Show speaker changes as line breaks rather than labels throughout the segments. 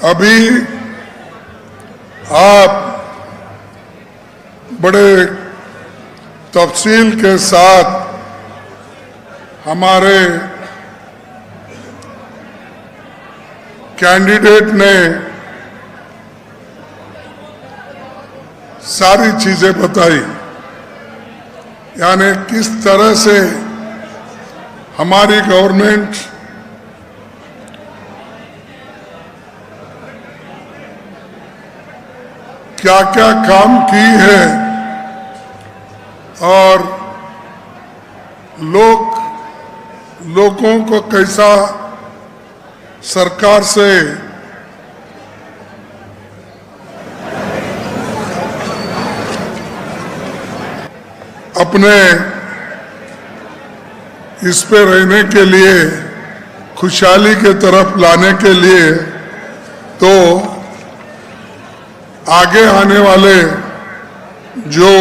अभी आप बड़े तफसील के साथ हमारे कैंडिडेट ने सारी चीजें बताई, यानी किस तरह से हमारी गवर्नमेंट क्या क्या काम की है और लोगों को कैसा सरकार से अपने इस पे रहने के लिए, खुशहाली के तरफ लाने के लिए, तो आगे आने वाले जो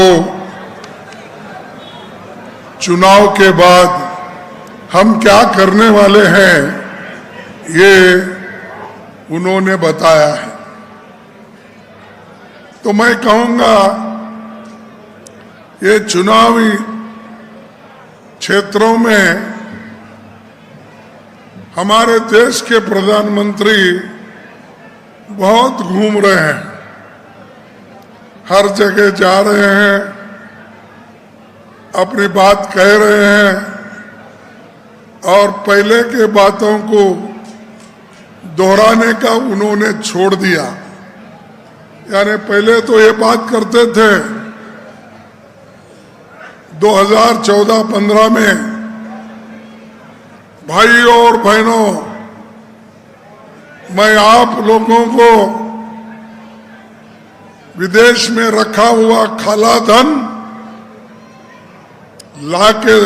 चुनाव के बाद हम क्या करने वाले हैं, ये उन्होंने बताया है। तो मैं कहूंगा ये चुनावी क्षेत्रों में हमारे देश के प्रधानमंत्री बहुत घूम रहे हैं, हर जगह जा रहे हैं, अपनी बात कह रहे हैं और पहले के बातों को दोहराने का उन्होंने छोड़ दिया। यानी पहले तो ये बात करते थे 2014-15 में, भाइयों और बहनों, मैं आप लोगों को विदेश में रखा हुआ काला धन लाके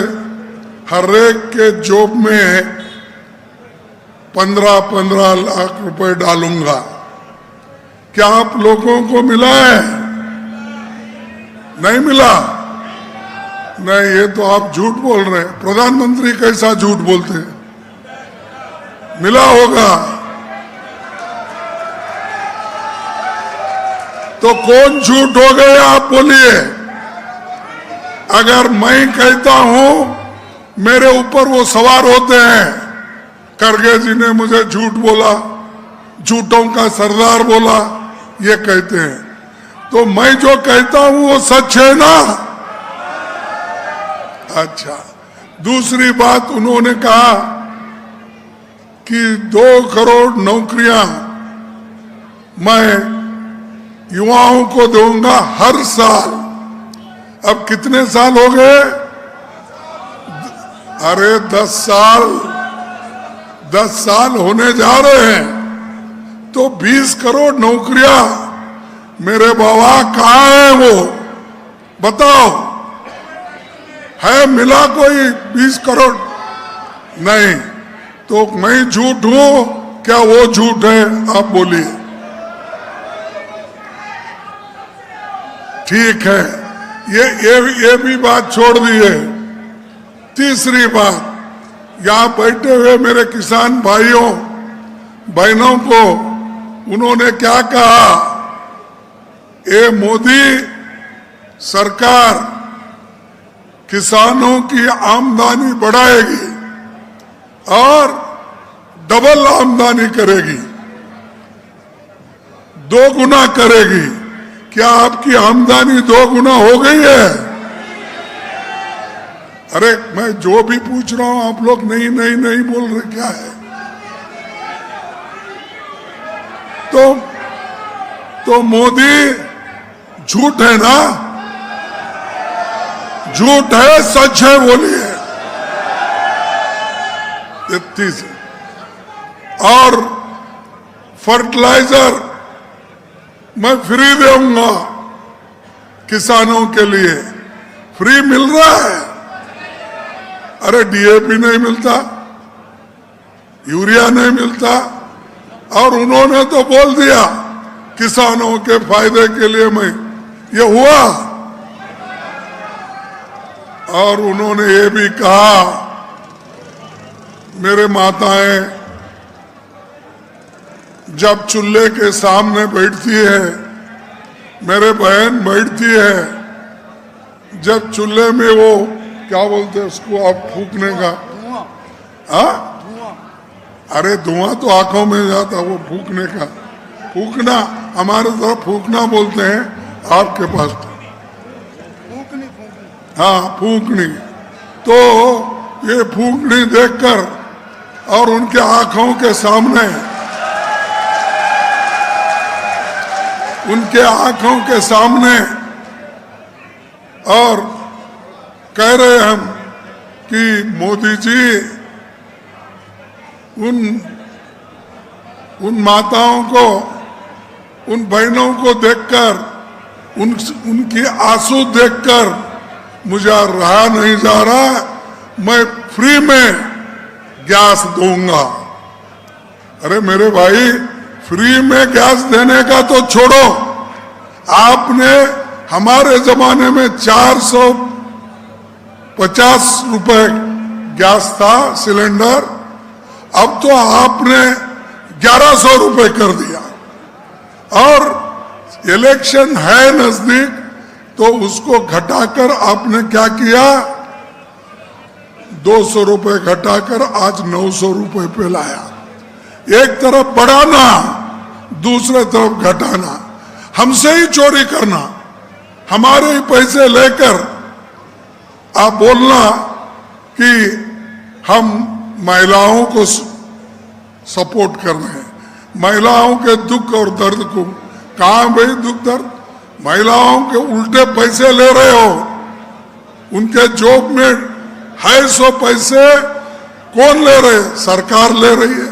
हर एक के जेब में 15-15 लाख रुपए डालूंगा। क्या आप लोगों को मिला है? नहीं मिला? नहीं, ये तो आप झूठ बोल रहे हैं। प्रधानमंत्री कैसा झूठ बोलते हैं? मिला होगा। तो कौन झूठ हो गए आप बोलिए। अगर मैं कहता हूं मेरे ऊपर वो सवार होते हैं, खड़गे जी ने मुझे झूठ बोला, झूठों का सरदार बोला, ये कहते हैं, तो मैं जो कहता हूं वो सच है ना। अच्छा, दूसरी बात उन्होंने कहा कि 2 करोड़ नौकरियां मैं युवाओं को दूंगा हर साल। अब कितने साल हो गए? अरे 10 साल होने जा रहे हैं, तो 20 करोड़ नौकरियां मेरे बाबा कहाँ है? वो बताओ, है मिला कोई 20 करोड़? नहीं। तो मैं झूठ हूं क्या वो झूठ है? आप बोलिए। ठीक है, ये भी बात छोड़ दिए। तीसरी बात, यहां बैठे हुए मेरे किसान भाइयों बहनों को उन्होंने क्या कहा? ये मोदी सरकार किसानों की आमदनी बढ़ाएगी और डबल आमदनी करेगी, 2 गुना करेगी। क्या आपकी आमदनी 2 गुना हो गई है? अरे मैं जो भी पूछ रहा हूं आप लोग नहीं नहीं नहीं बोल रहे, क्या है? तो मोदी झूठ है ना? झूठ है सच है? बोलिए। और फर्टिलाइजर मैं फ्री दूंगा किसानों के लिए, फ्री मिल रहा है। अरे डीएपी नहीं मिलता, यूरिया नहीं मिलता, और उन्होंने तो बोल दिया किसानों के फायदे के लिए मैं, ये हुआ। और उन्होंने ये भी कहा, मेरे माताएं जब चूल्हे के सामने बैठती है, मेरे बहन बैठती है, जब चूल्हे में वो क्या बोलते हैं उसको आप फूकने का, हाँ, अरे धुआं तो आंखों में जाता, वो फूकने का, फूकना हमारे तरफ फूकना बोलते हैं, आपके पास तो हाँ फूकनी। तो ये फूकनी देखकर और उनके आंखों के सामने, उनके आंखों के सामने, और कह रहे हम कि मोदी जी उन माताओं को, उन बहनों को देखकर, उनकी आंसू देखकर मुझे रहा नहीं जा रहा, मैं फ्री में गैस दूंगा। अरे मेरे भाई, फ्री में गैस देने का तो छोड़ो, आपने हमारे जमाने में 450 रुपए गैस था सिलेंडर, अब तो आपने 1100 रुपए कर दिया। और इलेक्शन है नजदीक, तो उसको घटाकर आपने क्या किया, 200 रुपए घटाकर आज 900 रुपए पे लाया। एक तरफ बढ़ाना, दूसरे तरफ घटाना, हमसे ही चोरी करना, हमारे ही पैसे लेकर आप बोलना कि हम महिलाओं को सपोर्ट कर रहे हैं, महिलाओं के दुख और दर्द को। कहां भाई दुख दर्द, महिलाओं के उल्टे पैसे ले रहे हो, उनके जॉब में 250 पैसे कौन ले रहे, सरकार ले रही है।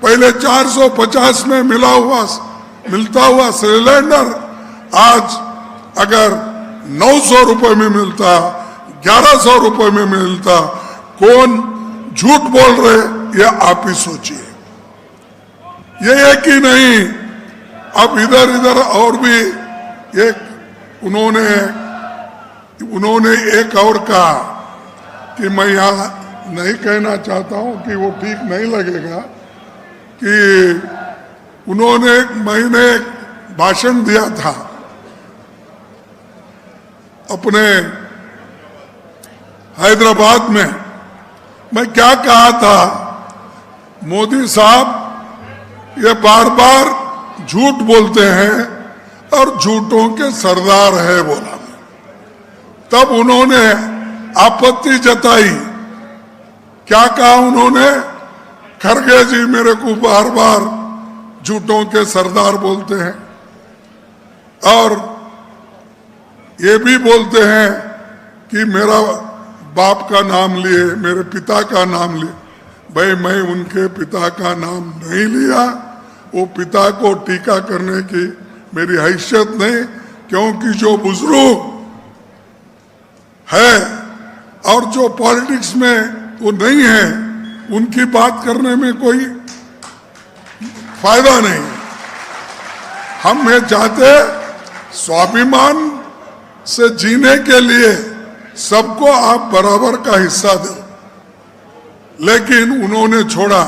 पहले 450 में मिलता हुआ सिलेंडर आज अगर 900 रुपए में मिलता, 1100 रुपए में मिलता, कौन झूठ बोल रहे, ये आप ही सोचिए। ये एक ही नहीं, अब इधर इधर और भी एक उन्होंने एक और कहा कि मैं यहां नहीं कहना चाहता हूं कि वो ठीक नहीं लगेगा, कि मैंने एक भाषण दिया था अपने हैदराबाद में। मैं क्या कहा था, मोदी साहब ये बार बार झूठ बोलते हैं और झूठों के सरदार है बोला। तब उन्होंने आपत्ति जताई, क्या कहा उन्होंने, खरगे जी मेरे को बार बार झूठों के सरदार बोलते हैं, और ये भी बोलते हैं कि मेरा बाप का नाम लिए, मेरे पिता का नाम लिए। भाई मैं उनके पिता का नाम नहीं लिया, वो पिता को टीका करने की मेरी हैसियत नहीं, क्योंकि जो बुजुर्ग है और जो पॉलिटिक्स में वो नहीं है, उनकी बात करने में कोई फायदा नहीं। हम ये चाहते स्वाभिमान से जीने के लिए सबको आप बराबर का हिस्सा दो, लेकिन उन्होंने छोड़ा।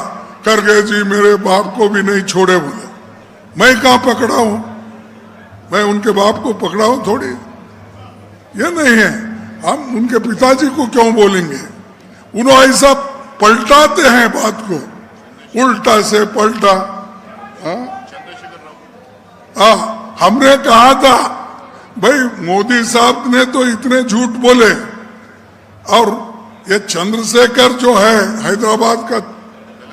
खरगे जी मेरे बाप को भी नहीं छोड़े बोले, मैं कहां पकड़ा हूं, मैं उनके बाप को पकड़ा हूं थोड़ी, ये नहीं है। हम उनके पिताजी को क्यों बोलेंगे, उन्होंने ऐसा पलटाते हैं बात को, उल्टा से पलटा। हमने कहा था भाई मोदी साहब ने तो इतने झूठ बोले, और ये चंद्रशेखर जो है हैदराबाद का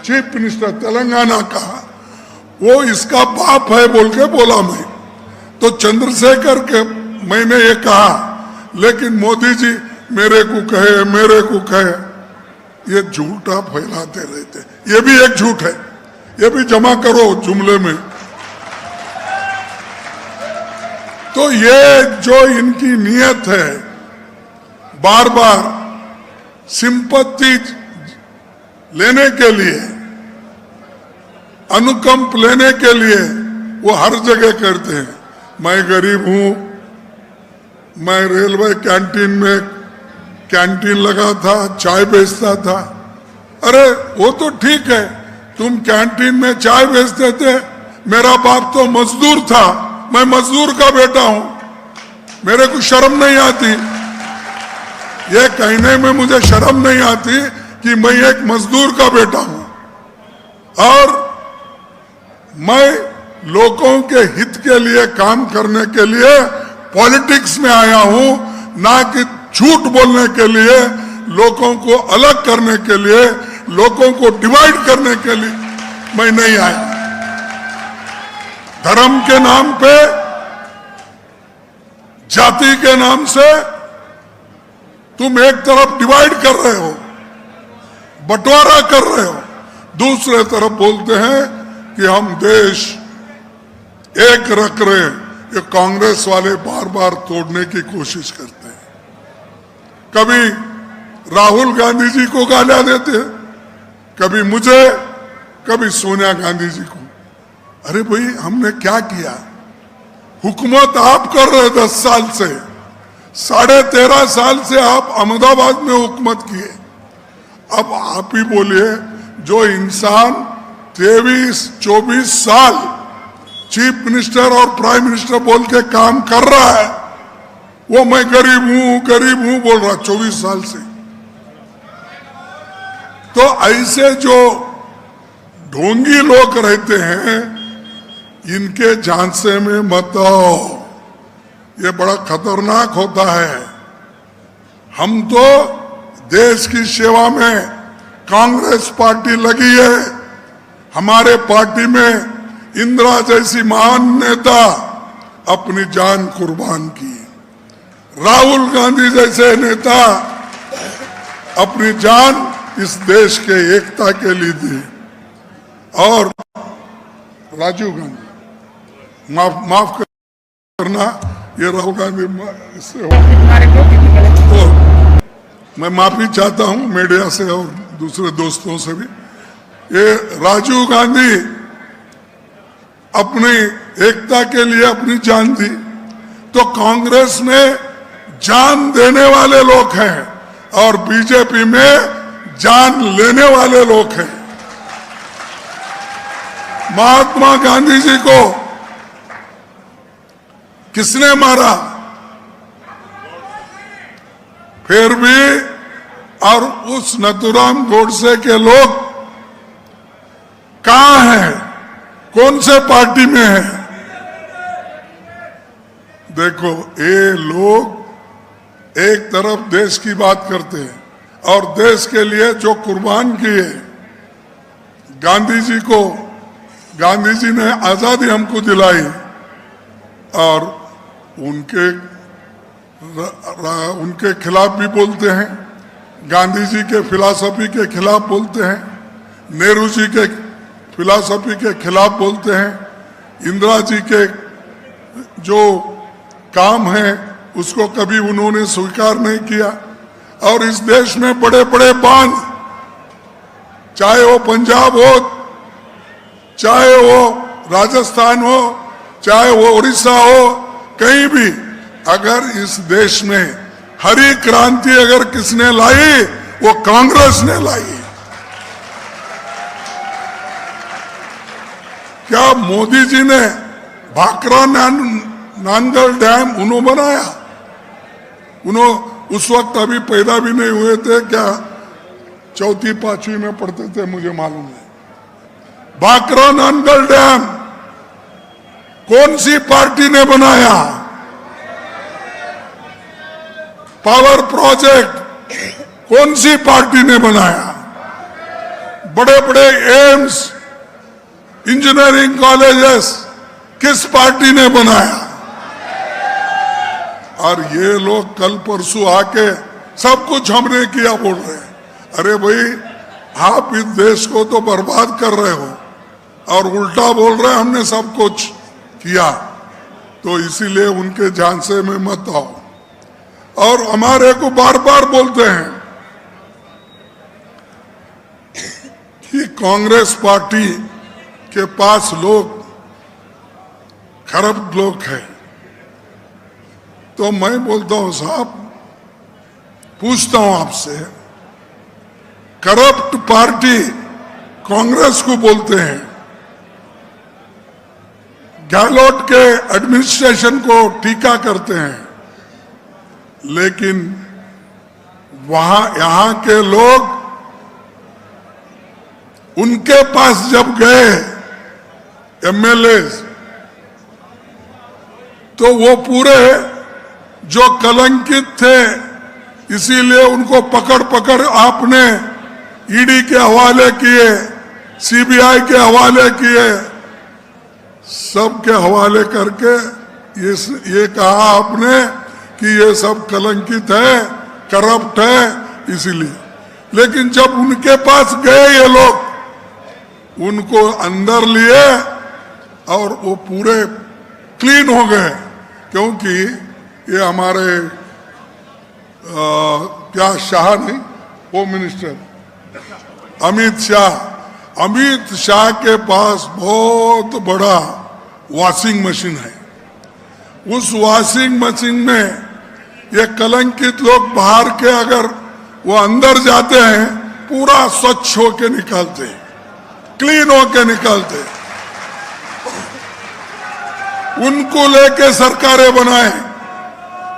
चीफ मिनिस्टर तेलंगाना का, वो इसका बाप है बोल के बोला मैं। तो चंद्रशेखर के मैंने ये कहा, लेकिन मोदी जी मेरे को कहे, ये झूठा फैलाते रहते। ये भी एक झूठ है, ये भी जमा करो जुमले में। तो ये जो इनकी नियत है, बार बार सिंपत्ति लेने के लिए, अनुकंप लेने के लिए वो हर जगह करते हैं। मैं गरीब हूं, मैं रेलवे कैंटीन लगा था, चाय बेचता था। अरे वो तो ठीक है, तुम कैंटीन में चाय बेचते थे, मेरा बाप तो मजदूर था, मैं मजदूर का बेटा हूं, मेरे को शर्म नहीं आती, ये कहने में मुझे शर्म नहीं आती कि मैं एक मजदूर का बेटा हूं और मैं लोगों के हित के लिए काम करने के लिए पॉलिटिक्स में आया हूं, ना कि झूठ बोलने के लिए, लोगों को अलग करने के लिए, लोगों को डिवाइड करने के लिए मैं नहीं आया। धर्म के नाम पे, जाति के नाम से तुम एक तरफ डिवाइड कर रहे हो, बंटवारा कर रहे हो, दूसरे तरफ बोलते हैं कि हम देश एक रख रहे हैं। ये कांग्रेस वाले बार बार तोड़ने की कोशिश करते हैं। कभी राहुल गांधी जी को गालियां देते हैं, कभी मुझे, कभी सोनिया गांधी जी को। अरे भाई, हमने क्या किया? हुकूमत आप कर रहे 10 साल से, 13.5 साल से आप अहमदाबाद में हुकूमत किए। अब आप ही बोलिए, जो इंसान 23-24 साल चीफ मिनिस्टर और प्राइम मिनिस्टर बोल के काम कर रहा है, वो मैं गरीब हूं बोल रहा 24 साल से। तो ऐसे जो ढोंगी लोग रहते हैं, इनके झांसे में मत आओ, ये बड़ा खतरनाक होता है। हम तो देश की सेवा में, कांग्रेस पार्टी लगी है, हमारे पार्टी में इंदिरा जैसी महान नेता अपनी जान कुर्बान की, राहुल गांधी जैसे नेता अपनी जान इस देश के एकता के लिए दी, और राजीव गांधी, माफ करना, ये राहुल गांधी इससे तो मैं माफी चाहता हूं मीडिया से और दूसरे दोस्तों से भी। ये राजीव गांधी अपनी एकता के लिए अपनी जान दी, तो कांग्रेस में जान देने वाले लोग हैं और बीजेपी में जान लेने वाले लोग हैं। महात्मा गांधी जी को किसने मारा? फिर भी, और उस नथुराम गोडसे के लोग कहां हैं? कौन से पार्टी में हैं? देखो, ये लोग एक तरफ देश की बात करते हैं और देश के लिए जो कुर्बान किए, गांधी जी ने आजादी हमको दिलाई, और उनके खिलाफ भी बोलते हैं, गांधी जी के फिलॉसफी के खिलाफ बोलते हैं, नेहरू जी के फिलॉसफी के खिलाफ बोलते हैं, इंदिरा जी के जो काम है उसको कभी उन्होंने स्वीकार नहीं किया। और इस देश में बड़े बड़े बांध, चाहे वो पंजाब हो, चाहे वो राजस्थान हो, चाहे वो उड़ीसा हो, कहीं भी, अगर इस देश में हरी क्रांति अगर किसने लाई, वो कांग्रेस ने लाई। क्या मोदी जी ने भाखरा नानगढ़ डैम उन्होंने बनाया? उस वक्त अभी पैदा भी नहीं हुए थे क्या? 4वीं-5वीं में पढ़ते थे, मुझे मालूम है। भाखरा नानगढ़ डैम कौन सी पार्टी ने बनाया? पावर प्रोजेक्ट कौन सी पार्टी ने बनाया? बड़े बड़े एम्स, इंजीनियरिंग कॉलेजेस किस पार्टी ने बनाया? और ये लोग कल परसों आके सब कुछ हमने किया बोल रहे हैं। अरे भाई, आप इस देश को तो बर्बाद कर रहे हो और उल्टा बोल रहे हैं हमने सब कुछ किया। तो इसीलिए उनके झांसे में मत आओ। और हमारे को बार बार बोलते हैं कि कांग्रेस पार्टी के पास लोग खराब लोग हैं। तो मैं बोलता हूं, साहब, पूछता हूं आपसे, करप्ट पार्टी कांग्रेस को बोलते हैं, गहलोत के एडमिनिस्ट्रेशन को टीका करते हैं, लेकिन यहां के लोग उनके पास जब गए एमएलए, तो वो पूरे जो कलंकित थे, इसीलिए उनको पकड़ पकड़ आपने ईडी के हवाले किए, सीबीआई के हवाले किए, सबके हवाले करके ये कहा आपने कि ये सब कलंकित है, करप्ट है, इसीलिए। लेकिन जब उनके पास गए ये लोग, उनको अंदर लिए और वो पूरे क्लीन हो गए, क्योंकि ये हमारे क्या शाह नहीं, होम मिनिस्टर अमित शाह के पास बहुत बड़ा वॉशिंग मशीन है। उस वॉशिंग मशीन में ये कलंकित लोग बाहर के अगर वो अंदर जाते हैं, पूरा स्वच्छ होके निकलते, क्लीन होके निकलते। उनको लेके सरकारें बनाए।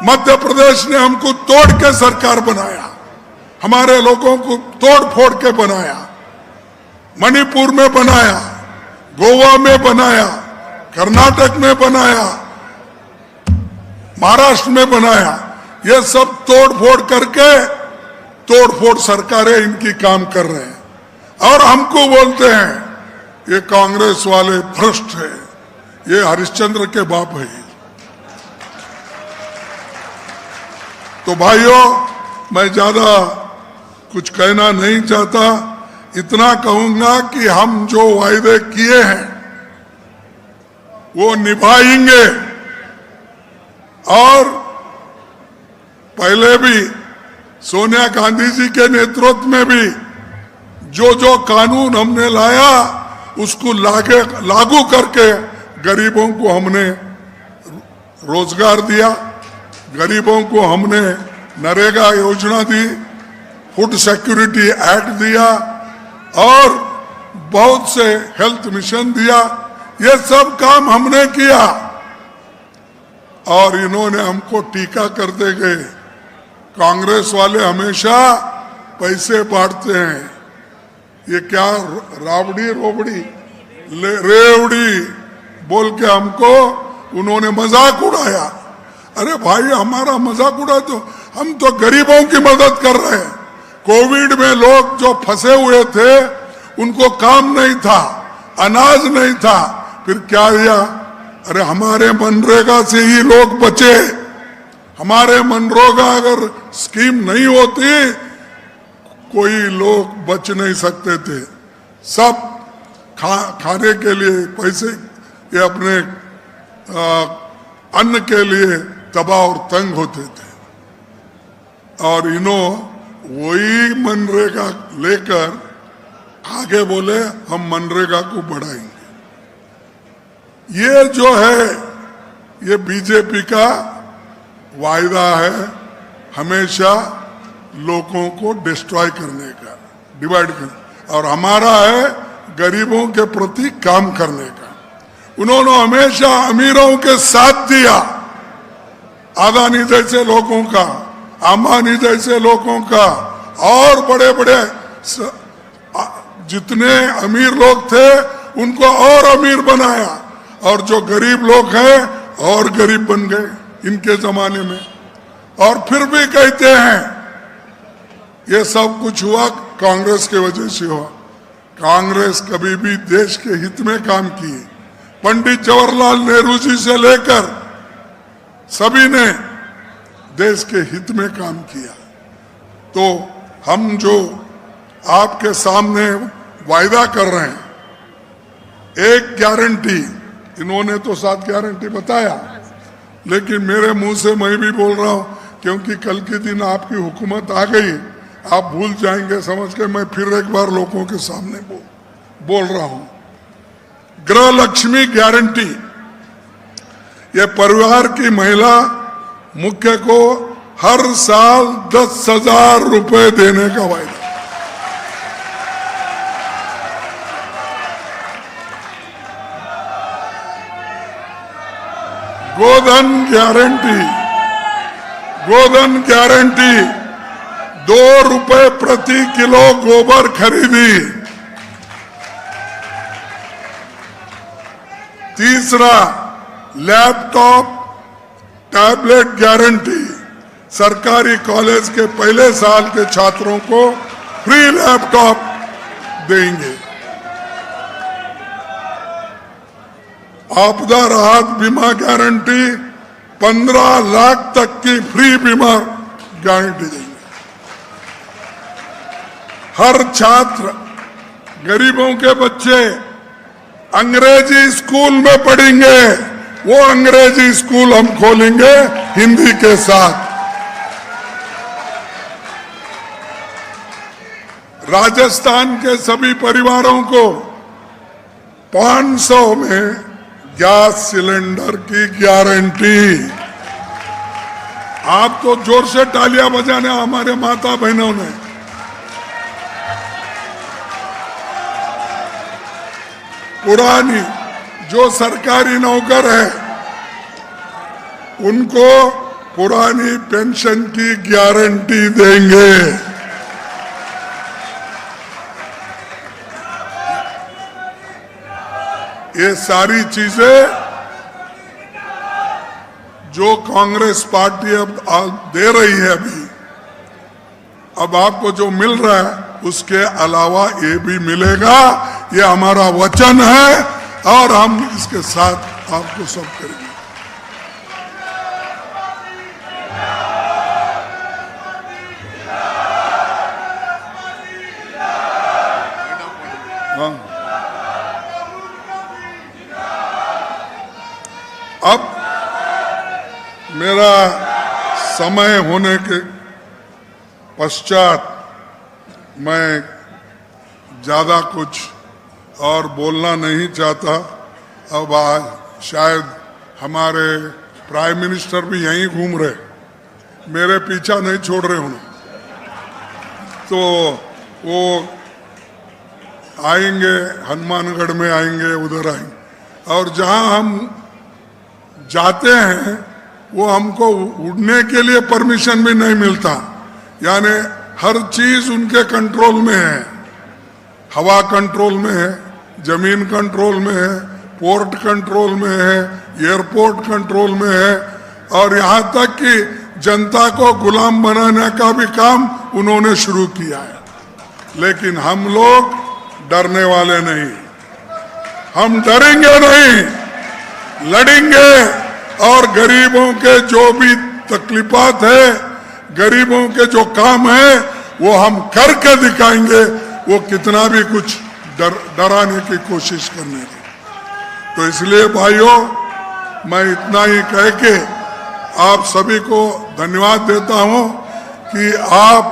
मध्य प्रदेश ने हमको तोड़ के सरकार बनाया, हमारे लोगों को तोड़ फोड़ के बनाया, मणिपुर में बनाया, गोवा में बनाया, कर्नाटक में बनाया, महाराष्ट्र में बनाया। ये सब तोड़ फोड़ करके तोड़ फोड़ सरकारें इनकी काम कर रहे हैं और हमको बोलते हैं ये कांग्रेस वाले भ्रष्ट है, ये हरिश्चंद्र के बाप है। तो भाइयों, मैं ज्यादा कुछ कहना नहीं चाहता, इतना कहूंगा कि हम जो वायदे किए हैं वो निभाएंगे। और पहले भी सोनिया गांधी जी के नेतृत्व में भी जो जो कानून हमने लाया, उसको लागू करके गरीबों को हमने रोजगार दिया, गरीबों को हमने नरेगा योजना दी, फूड सिक्योरिटी एक्ट दिया और बहुत से हेल्थ मिशन दिया। ये सब काम हमने किया और इन्होंने हमको टीका करते गए। कांग्रेस वाले हमेशा पैसे बांटते हैं, ये क्या राबड़ी रोबड़ी रेवड़ी बोल के हमको उन्होंने मजाक उड़ाया। अरे भाई, हमारा मजाक उड़ा तो हम तो गरीबों की मदद कर रहे हैं। कोविड में लोग जो फंसे हुए थे, उनको काम नहीं था, अनाज नहीं था, फिर क्या दिया? अरे हमारे मनरेगा से ही लोग बचे। हमारे मनरेगा अगर स्कीम नहीं होती, कोई लोग बच नहीं सकते थे। सब खाने के लिए पैसे, ये अपने अन्न के लिए तबाह और तंग होते थे। और वही मनरेगा लेकर आगे बोले हम मनरेगा को बढ़ाएंगे। ये जो है, ये बीजेपी का वायदा है, हमेशा लोगों को डिस्ट्रॉय करने का, डिवाइड करने, और हमारा है गरीबों के प्रति काम करने का। उन्होंने हमेशा अमीरों के साथ दिया, अदानी जैसे लोगों का, अंबानी जैसे लोगों का, और बड़े बड़े जितने अमीर लोग थे उनको और अमीर बनाया, और जो गरीब लोग हैं और गरीब बन गए इनके जमाने में। और फिर भी कहते हैं ये सब कुछ हुआ कांग्रेस की वजह से हुआ। कांग्रेस कभी भी देश के हित में काम किए। पंडित जवाहरलाल नेहरू जी से लेकर सभी ने देश के हित में काम किया। तो हम जो आपके सामने वायदा कर रहे हैं, एक गारंटी, इन्होंने तो 7 गारंटी बताया, लेकिन मेरे मुंह से मैं भी बोल रहा हूं, क्योंकि कल के दिन आपकी हुकूमत आ गई, आप भूल जाएंगे समझ के मैं फिर एक बार लोगों के सामने बोल रहा हूं। गृह लक्ष्मी गारंटी, ये परिवार की महिला मुख्य को हर साल 10,000 रुपए देने का वायदा। गोधन गारंटी, गोधन गारंटी, 2 रुपए प्रति किलो गोबर खरीदी। तीसरा, लैपटॉप टैबलेट गारंटी, सरकारी कॉलेज के पहले साल के छात्रों को फ्री लैपटॉप देंगे। आपदा राहत बीमा गारंटी, 15 लाख तक की फ्री बीमा गारंटी देंगे। हर छात्र, गरीबों के बच्चे अंग्रेजी स्कूल में पढ़ेंगे, वो अंग्रेजी स्कूल हम खोलेंगे हिंदी के साथ। राजस्थान के सभी परिवारों को 500 में गैस सिलेंडर की गारंटी। आप तो जोर से तालियां बजाने, हमारे माता बहनों ने। पुरानी जो सरकारी नौकर है उनको पुरानी पेंशन की गारंटी देंगे। ये सारी चीजें जो कांग्रेस पार्टी अब दे रही है, अब आपको जो मिल रहा है उसके अलावा ये भी मिलेगा। ये हमारा वचन है और हम इसके साथ आपको सब करेंगे। हाँ। अब मेरा समय होने के पश्चात मैं ज्यादा कुछ और बोलना नहीं चाहता। अब आज शायद हमारे प्राइम मिनिस्टर भी यहीं घूम रहे, मेरे पीछा नहीं छोड़ रहे उन्हें, तो वो आएंगे, हनुमानगढ़ में आएंगे, उधर आएंगे। और जहां हम जाते हैं वो हमको उड़ने के लिए परमिशन भी नहीं मिलता, यानी हर चीज उनके कंट्रोल में है। हवा कंट्रोल में है, जमीन कंट्रोल में है, पोर्ट कंट्रोल में है, एयरपोर्ट कंट्रोल में है, और यहाँ तक कि जनता को गुलाम बनाने का भी काम उन्होंने शुरू किया है। लेकिन हम लोग डरने वाले नहीं, हम डरेंगे नहीं, लड़ेंगे। और गरीबों के जो भी तकलीफात है, गरीबों के जो काम है, वो हम करके दिखाएंगे, वो कितना भी कुछ डराने की कोशिश करने की। तो इसलिए भाइयों, मैं इतना ही कह के आप सभी को धन्यवाद देता हूं कि आप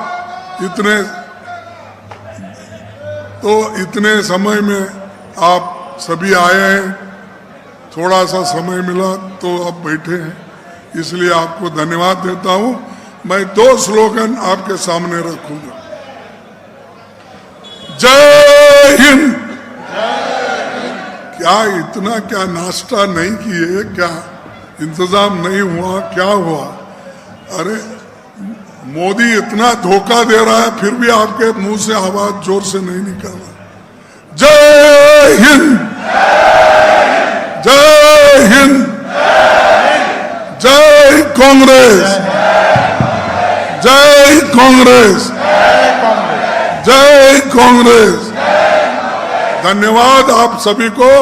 इतने समय में आप सभी आए हैं। थोड़ा सा समय मिला तो अब बैठे हैं, इसलिए आपको धन्यवाद देता हूं। मैं 2 स्लोगन आपके सामने रखूंगा। जय हिंद। क्या इतना क्या नाश्ता नहीं किए, क्या इंतजाम नहीं हुआ, क्या हुआ? अरे मोदी इतना धोखा दे रहा है, फिर भी आपके मुंह से आवाज जोर से नहीं निकल रहा। जय हिंद, जय हिंद, जय कांग्रेस, जय कांग्रेस, जय कांग्रेस। धन्यवाद आप सभी को।